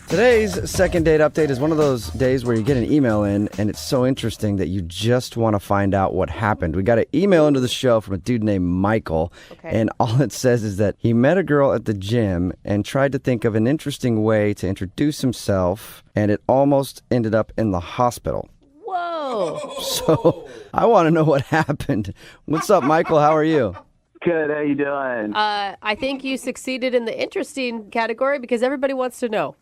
Today's second date update is one of those days where you get an email in and it's so interesting that you just want to find out what happened. We got an email into the show from a dude named Michael, and all it says is that he met a girl at the gym and tried to think of an interesting way to introduce himself, and it almost ended up in the hospital. Whoa. So I want to know what happened. What's up, Michael? How are you? Good. How you doing? I think you succeeded in the interesting category because everybody wants to know.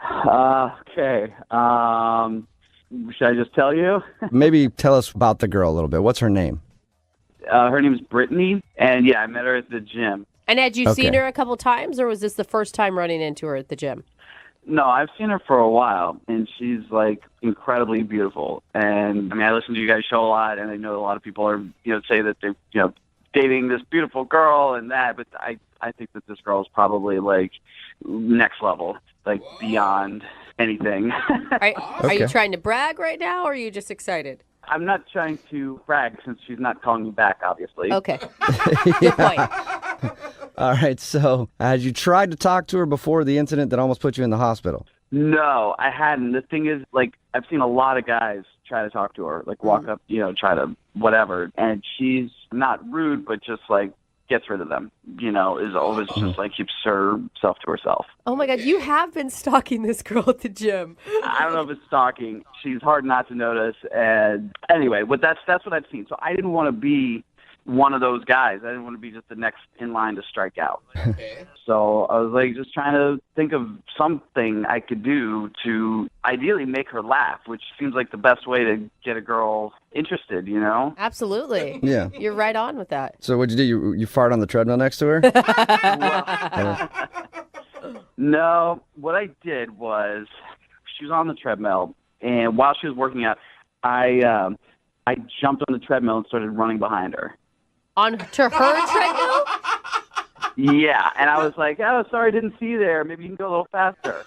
Okay. Should I just tell you? Maybe tell us about the girl a little bit. What's her name? Her name is Brittany, and yeah, I met her at the gym. And had you seen her a couple times, or was this the first time running into her at the gym? No, I've seen her for a while, and she's like incredibly beautiful. And I mean, I listen to you guys' show a lot, and I know a lot of people are, say that they're, dating this beautiful girl and that, but I think that this girl is probably like next level, like beyond anything. Are you trying to brag right now, or are you just excited? I'm not trying to brag since she's not calling me back, obviously. Okay. Good point. All right, so had you tried to talk to her before the incident that almost put you in the hospital? No, I hadn't. The thing is, like, I've seen a lot of guys try to talk to her, like walk up, try to whatever. And she's not rude, but just like gets rid of them, is always just like keeps herself to herself. Oh my God, you have been stalking this girl at the gym. I don't know if it's stalking. She's hard not to notice. And anyway, but that's what I've seen. So I didn't want to be one of those guys. I didn't want to be just the next in line to strike out. Okay. So I was like just trying to think of something I could do to ideally make her laugh, which seems like the best way to get a girl interested, Absolutely. Yeah. You're right on with that. So what'd you do? You fart on the treadmill next to her? No, what I did was she was on the treadmill, and while she was working out, I jumped on the treadmill and started running behind her. To her treadmill? Yeah, and I was like, oh, sorry, didn't see you there. Maybe you can go a little faster.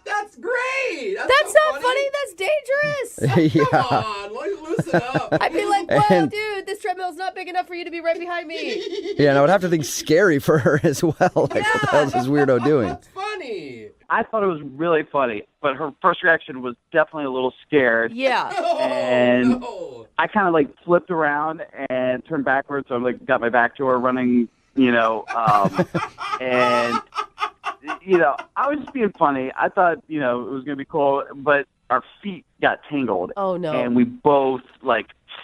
That's great. That's so not funny. That's dangerous. Yeah. Come on, loosen up. I'd be like, whoa, dude, this treadmill's not big enough for you to be right behind me. Yeah, and I would have to think scary for her as well. Like, what the hell is this weirdo doing? That's funny. I thought it was really funny, but her first reaction was definitely a little scared. Yeah. And No. I kind of like flipped around and turned backwards, so I like got my back to her running, and I was just being funny. I thought, it was going to be cool, but our feet got tangled. Oh, no. And we both,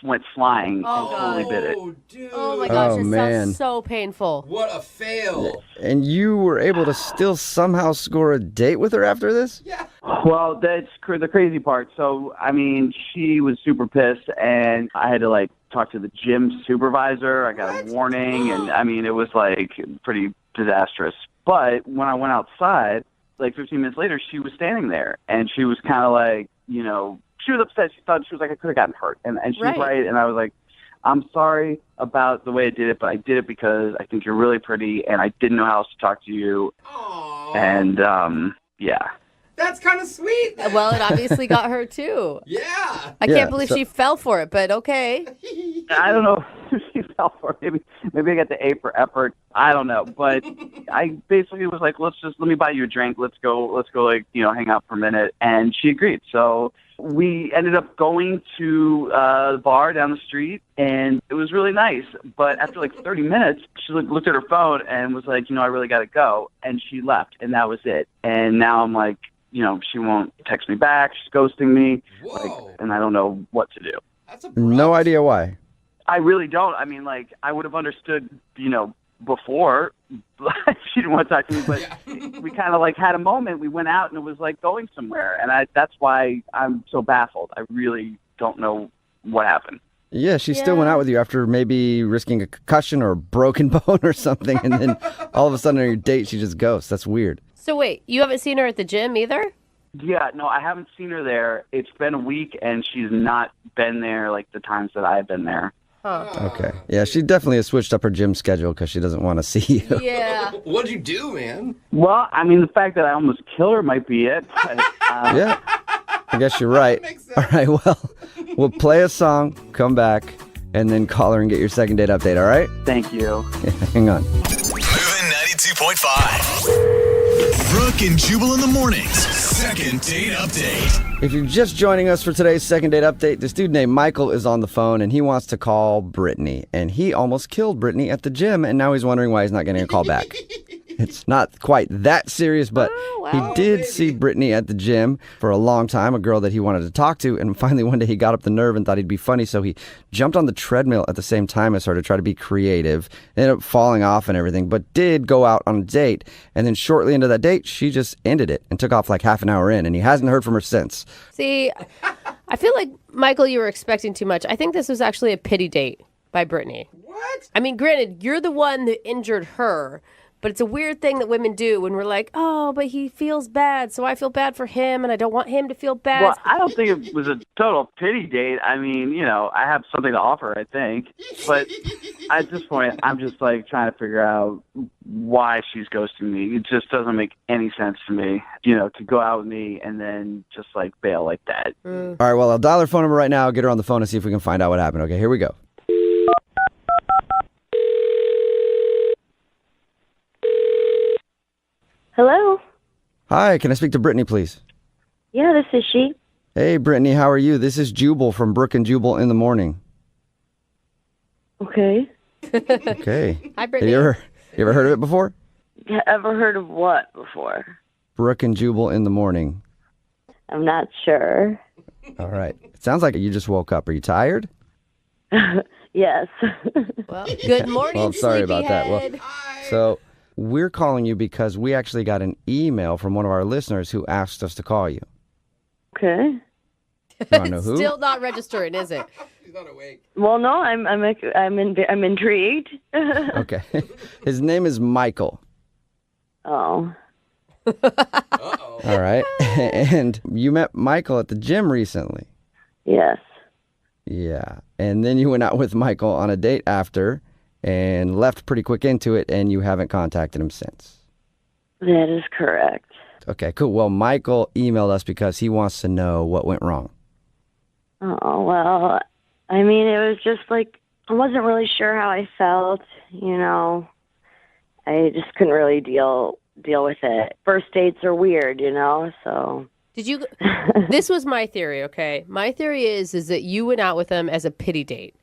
went flying Oh, and totally bit it. Dude. Oh, my gosh, Oh, it man. sounds so painful. What a fail. And you were able to still somehow score a date with her after this? Yeah. Well, that's the crazy part. So, I mean, she was super pissed, and I had to, talk to the gym supervisor. I got a warning, and, I mean, it was, pretty disastrous. But when I went outside, 15 minutes later, she was standing there, and she was kind of she was upset. She thought, she was like, I could have gotten hurt. And she was right. And I was like, I'm sorry about the way I did it, but I did it because I think you're really pretty, and I didn't know how else to talk to you. Aww. And, yeah. That's kind of sweet. Then. Well, it obviously got her, too. Yeah. I can't believe she fell for it, but okay. I don't know if she fell for it. Maybe I got the A for effort. I don't know. But I basically was like, let me buy you a drink. Let's go, hang out for a minute. And she agreed. So we ended up going to the bar down the street, and it was really nice. But after 30 minutes, she looked at her phone and was like, I really got to go. And she left, and that was it. And now I'm like, she won't text me back. She's ghosting me. Whoa. And I don't know what to do. That's No idea why. I really don't. I mean, I would have understood, before she didn't want to talk to me, but we kind of had a moment. We went out and it was going somewhere. And that's why I'm so baffled. I really don't know what happened. Yeah, she still went out with you after maybe risking a concussion or a broken bone or something. And then all of a sudden on your date, she just ghosts. That's weird. So wait, you haven't seen her at the gym either? Yeah, no, I haven't seen her there. It's been a week, and she's not been there the times that I've been there. Huh. Okay. Yeah, she definitely has switched up her gym schedule because she doesn't want to see you. Yeah. What'd you do, man? Well, I mean, the fact that I almost killed her might be it. But, Yeah. I guess you're right. Makes sense. All right, well, we'll play a song, come back, and then call her and get your second date update, all right? Thank you. Hang on. Moving 92.5. Brooke and Jubal in the mornings. Second date update. If you're just joining us for today's second date update, this dude named Michael is on the phone and he wants to call Brittany. And he almost killed Brittany at the gym, and now he's wondering why he's not getting a call back. It's not quite that serious, but he did see Brittany at the gym for a long time, a girl that he wanted to talk to. And finally, one day he got up the nerve and thought he'd be funny. So he jumped on the treadmill at the same time as her to try to be creative. Ended up falling off and everything, but did go out on a date. And then shortly into that date, she just ended it and took off like half an hour in. And he hasn't heard from her since. See, I feel like, Michael, you were expecting too much. I think this was actually a pity date by Brittany. What? I mean, granted, you're the one that injured her. But it's a weird thing that women do when we're like, oh, but he feels bad, so I feel bad for him, and I don't want him to feel bad. Well, I don't think it was a total pity date. I mean, I have something to offer, I think. But at this point, I'm just like trying to figure out why she's ghosting me. It just doesn't make any sense to me, to go out with me and then just like bail like that. All right, well, I'll dial her phone number right now, get her on the phone and see if we can find out what happened. Okay, here we go. Hello? Hi, can I speak to Brittany, please? Yeah, this is she. Hey, Brittany, how are you? This is Jubal from Brook and Jubal in the Morning. Okay. Okay. Hi, Brittany. You ever heard of it before? Ever heard of what before? Brook and Jubal in the Morning. I'm not sure. All right. It sounds like you just woke up. Are you tired? Yes. Well, good morning, Well, I'm sorry about that. Well, sleepyhead. so we're calling you because we actually got an email from one of our listeners who asked us to call you. Okay. You want to know who? Still not registering, is it? She's not awake. Well, no, I'm intrigued. Okay. His name is Michael. Oh. Uh-oh. All right. And you met Michael at the gym recently. Yes. Yeah. And then you went out with Michael on a date after and left pretty quick into it, and you haven't contacted him since. That is correct. Okay, cool. Well, Michael emailed us because he wants to know what went wrong. Oh, well, I mean, it was just like, I wasn't really sure how I felt, I just couldn't really deal with it. First dates are weird, so. Did you? This was my theory, okay? My theory is that you went out with him as a pity date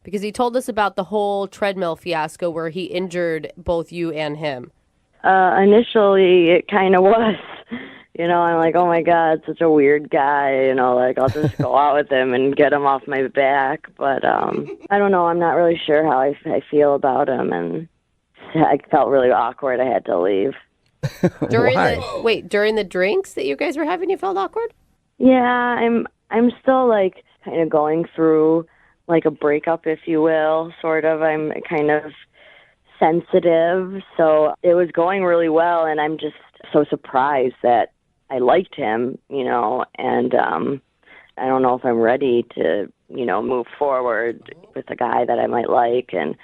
because he told us about the whole treadmill fiasco where he injured both you and him. Initially, it kind of was. I'm like, oh my God, such a weird guy. I'll just go out with him and get him off my back. But I don't know. I'm not really sure how I feel about him, and I felt really awkward. I had to leave. Why? During the drinks that you guys were having, you felt awkward? Yeah, I'm still like kind of going through like a breakup, if you will, sort of. I'm kind of sensitive, so it was going really well, and I'm just so surprised that I liked him, and I don't know if I'm ready to, move forward with a guy that I might like, and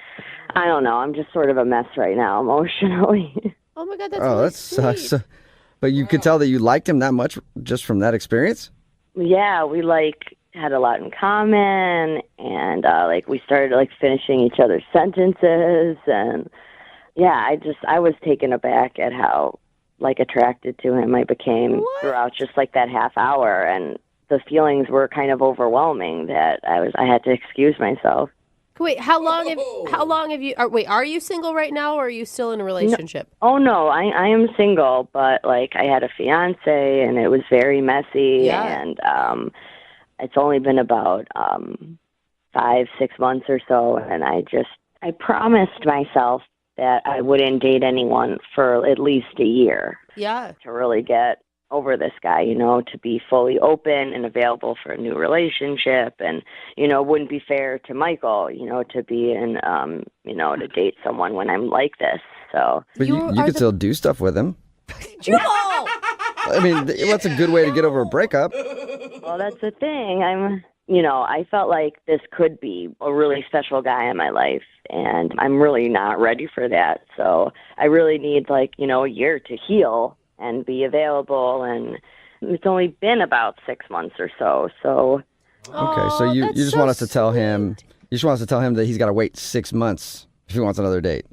I don't know. I'm just sort of a mess right now emotionally. Oh my God, that's Oh, really that sucks. sweet. But you could tell that you liked him that much just from that experience? Yeah, we had a lot in common, and we started finishing each other's sentences, and yeah, I was taken aback at how attracted to him I became throughout just that half hour, and the feelings were kind of overwhelming that I had to excuse myself. Wait, how long have you? Are you single right now, or are you still in a relationship? Oh no, I am single, but I had a fiance, and it was very messy, Yeah. and it's only been about 5-6 months or so, and I promised myself that I wouldn't date anyone for at least a year Yeah. to really get over this guy, to be fully open and available for a new relationship. And, it wouldn't be fair to Michael, to be in, to date someone when I'm like this. So, But you could still do stuff with him. Jubal! I mean, what's a good way to get over a breakup? well, that's the thing. I felt like this could be a really special guy in my life, and I'm really not ready for that. So I really need a year to heal and be available, and it's only been about 6 months or so. So Okay, so you just want us to tell him, you just want us to tell him that he's got to wait 6 months if he wants another date.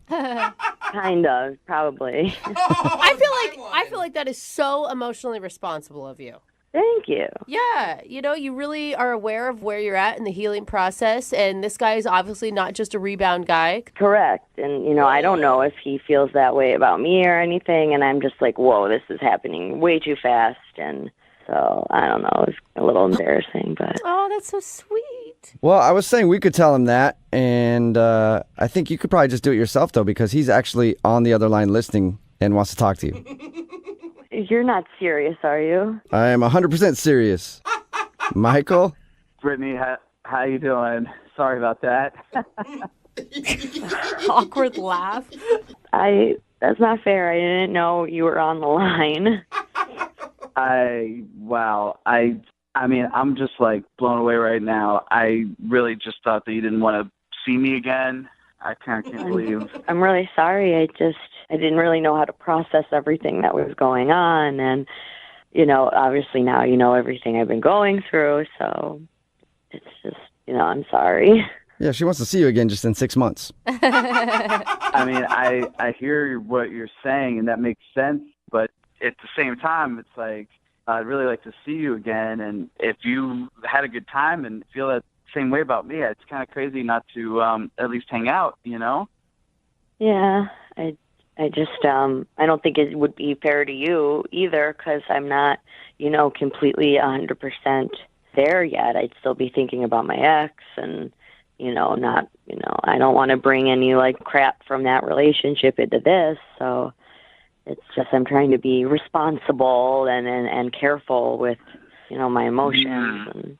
Kind of, probably. I feel like that is so emotionally responsible of you. Thank you. Yeah, you really are aware of where you're at in the healing process, and this guy is obviously not just a rebound guy. Correct. And, I don't know if he feels that way about me or anything, and I'm just like, whoa, this is happening way too fast. And so, I don't know, it's a little embarrassing, but... Oh, that's so sweet. Well, I was saying we could tell him that, and I think you could probably just do it yourself, though, because he's actually on the other line listening and wants to talk to you. You're not serious, are you? I am 100% serious. Michael? Brittany, how you doing? Sorry about that. Awkward laugh. That's not fair. I didn't know you were on the line. I mean, I'm just like blown away right now. I really just thought that you didn't want to see me again. I can't believe. I'm really sorry. I didn't really know how to process everything that was going on. And, obviously now you know everything I've been going through. So it's just, I'm sorry. Yeah, she wants to see you again just in 6 months. I mean, I hear what you're saying, and that makes sense. But at the same time, it's like, I'd really like to see you again. And if you had a good time and feel that same way about me, it's kind of crazy not to at least hang out, Yeah, I just, I don't think it would be fair to you either, because I'm not, completely 100% there yet. I'd still be thinking about my ex and, not, I don't want to bring any like crap from that relationship into this. So it's just, I'm trying to be responsible and careful with, my emotions. And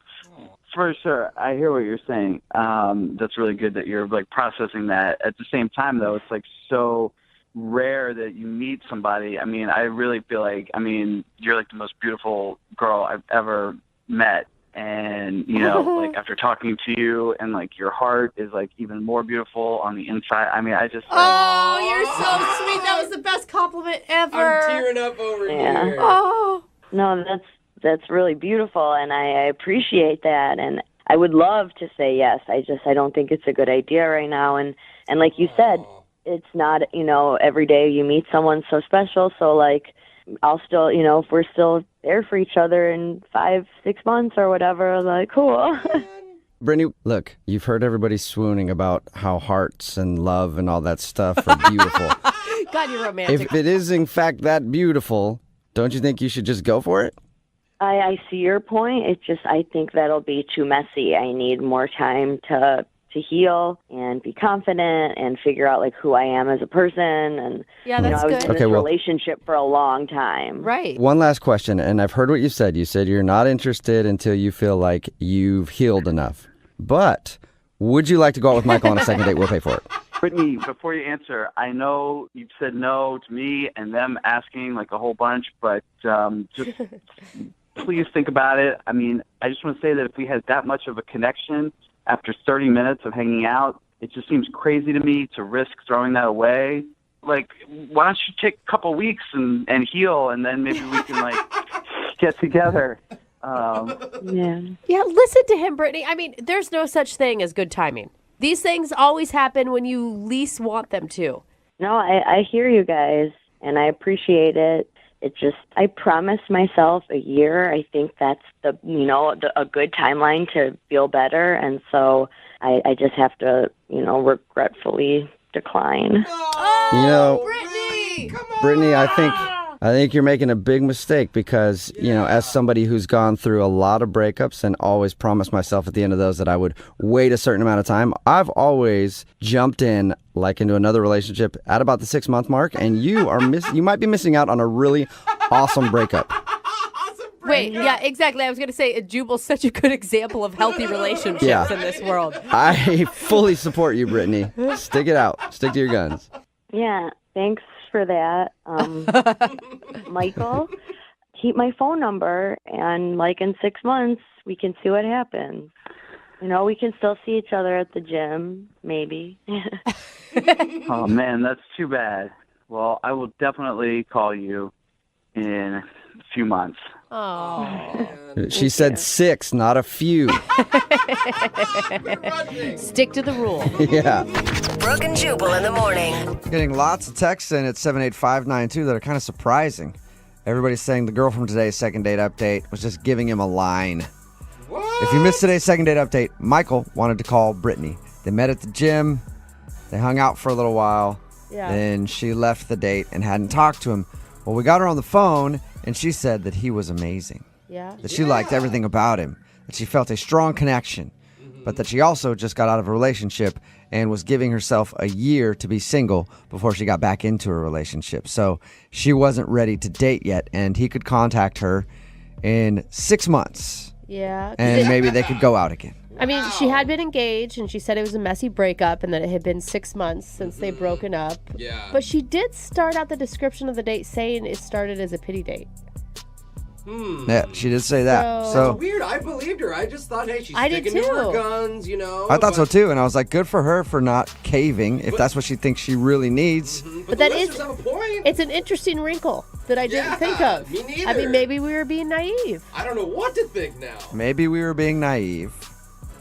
For sure. I hear what you're saying. That's really good that you're like processing that. At the same time, though, it's like so rare that you meet somebody. I mean, I really feel like, you're like the most beautiful girl I've ever met. And, like after talking to you, and like your heart is like even more beautiful on the inside. I mean, I just. Oh, you're so sweet. That was the best compliment ever. I'm tearing up over Yeah. here. Oh. no, that's really beautiful, and I appreciate that. And I would love to say yes. I don't think it's a good idea right now. And like you said, it's not, every day you meet someone so special. So like, I'll still, if we're still there for each other in 5-6 months or whatever, like, cool. Brittany, look, you've heard everybody swooning about how hearts and love and all that stuff are beautiful. God, you're romantic. If it is in fact that beautiful, don't you think you should just go for it? I see your point. It's just, I think that'll be too messy. I need more time to heal and be confident and figure out like who I am as a person. And Yeah, that's I was good. in this Okay, well- relationship for a long time. Right. One last question, and I've heard what you said. You said you're not interested until you feel like you've healed enough. But would you like to go out with Michael on a second date? We'll pay for it. Brittany, before you answer, I know you've said no to me and them asking like a whole bunch, but just please think about it. I mean, I just want to say that if we had that much of a connection after 30 minutes of hanging out, it just seems crazy to me to risk throwing that away. Like, why don't you take a couple weeks and heal, and then maybe we can like get together. Yeah. Yeah, listen to him, Brittany. I mean, there's no such thing as good timing. These things always happen when you least want them to. No, I hear you guys, and I appreciate it. It just, I promised myself a year. I think that's a good timeline to feel better. And so I just have to, regretfully decline. Brittany! Come on! Brittany, I think you're making a big mistake because, as somebody who's gone through a lot of breakups and always promised myself at the end of those that I would wait a certain amount of time, I've always jumped in like into another relationship at about the 6-month mark, and you might be missing out on a really awesome breakup. Wait, yeah, exactly. I was going to say, Jubal's such a good example of healthy relationships Yeah. in this world. I fully support you, Brittany. Stick it out. Stick to your guns. Yeah, thanks for that. Michael, keep my phone number, and like in 6 months, we can see what happens. We can still see each other at the gym, maybe. Oh, man, that's too bad. Well, I will definitely call you in a few months. Oh. Man. She said 6, not a few. We're rushing. Stick to the rule. Yeah. Brooke and Jubal in the morning. Getting lots of texts in at 78592 that are kind of surprising. Everybody's saying the girl from today's second date update was just giving him a line. What? If you missed today's second date update, Michael wanted to call Brittany. They met at the gym. They hung out for a little while. Yeah. Then she left the date and hadn't talked to him. Well, we got her on the phone, and she said that he was amazing. Yeah. That she liked everything about him. That she felt a strong connection. But that she also just got out of a relationship and was giving herself a year to be single before she got back into a relationship. So she wasn't ready to date yet, and he could contact her in 6 months. Yeah. And maybe they could go out again. I mean, she had been engaged, and she said it was a messy breakup and that it had been 6 months since they'd broken up. Yeah. But she did start out the description of the date saying it started as a pity date. Yeah, she did say that. So- So Weird. I believed her. I just thought, hey, she's I did sticking to her too. guns, you know. I thought so but- too, and I was like, good for her for not caving if that's what she thinks she really needs. But that the is- listeners have a point. It's an interesting wrinkle that I didn't Yeah, think of. me neither. I mean, maybe we were being naive. I don't know what to think now. Maybe we were being naive,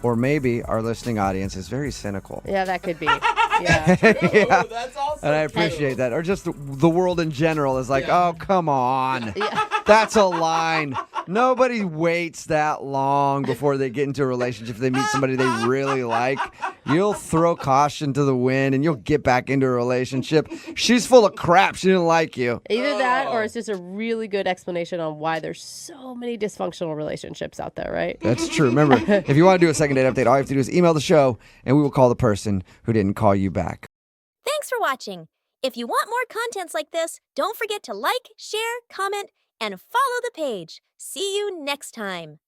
or maybe our listening audience is very cynical. Yeah, that could be. Yeah. Yeah. That's also And I true. appreciate that. Or just the world in general is like, Yeah. oh, come on. Yeah. That's a line. Nobody waits that long before they get into a relationship. If they meet somebody they really like, you'll throw caution to the wind and you'll get back into a relationship. She's full of crap. She didn't like you. Either that or it's just a really good explanation on why there's so many dysfunctional relationships out there, right? That's true. Remember, if you want to do a second date update, all you have to do is email the show and we will call the person who didn't call you back. Thanks for watching. If you want more contents like this, don't forget to like, share, comment, and follow the page. See you next time.